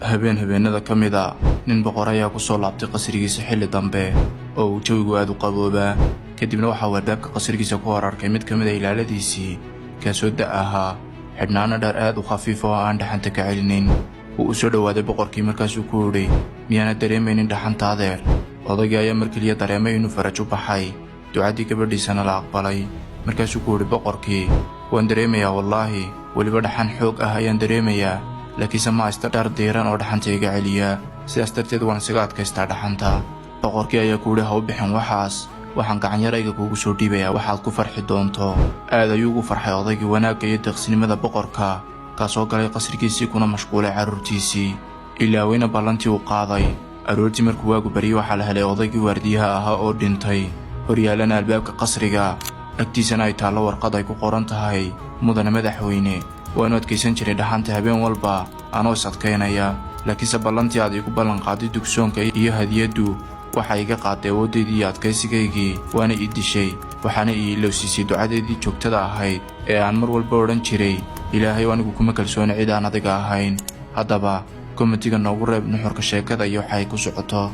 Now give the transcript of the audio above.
habeenada ka mid ah nin boqor ayaa ku soo laabtay qasrigiisa xilli dambe oo uu jawigu aad u qaboobaa. kadibna waxaa albaabka qasrigiisa ku hor arkay mid ka mid ah ilaaladiisii kaasoo da' ahaa, xidhnaana dhar aad u khafiif oo aan dhaxanta ka celinayn. wuu u soo dhowaaday boqorkii markaasuu ku yidhi, miyaana dareemaynin dhaxanta adeer? odaygii ayaa mar keliya dareemay inuu faraj u baxay, ducadii gabadhiisana la aqbalay. markaasuu ku yidhi boqorkii, waan dareemayaa wallaahi, weliba dhaxan xoog ah ayaan dareemayaa, laakiinse ma haysta dhar diiran oo dhaxanta iga celiya, sidaas darteed waan isaga adkaystaa dhaxanta. boqorkii ayaa ku yidhi, ha u bixin waxaas, waxaan gacanyarayga kuugu soo dhiibayaa waxaad ku farxi doonto. aad ayuu ugu farxay odaygii wanaagga iyo deeqsinimada boqorka, kaasoo galay qasrigiisii kuna mashquulay carruurtiisii. ilaaweyna ballantii uu qaaday. aroortii markuu waagu baryey waxaa la helay odaygii waardiyaha ahaa oo dhintay, horyaalana albaabka qasriga, agtiisana ay taallo warqad ay ku qoran tahay, mudane madaxweyne, waanu adkaysan jiray dhaxanta habeen walba anoo is adkaynaya, laakiinse ballantii aad iigu ballanqaaday dugsoonka iyo hadiyaddu waxa iga qaaday awooddaydii iyo adkaysigaygii, waana ii dishay, waxaana ii ilowsiisay ducadeedii joogtada ahayd ee aan mar walba odhan jiray, ilaahay anigu kuma kalsoona cid aan adiga ahayn. haddaba komitiga noogu reeb nuxurka sheekada iyo waxa ay ku socoto.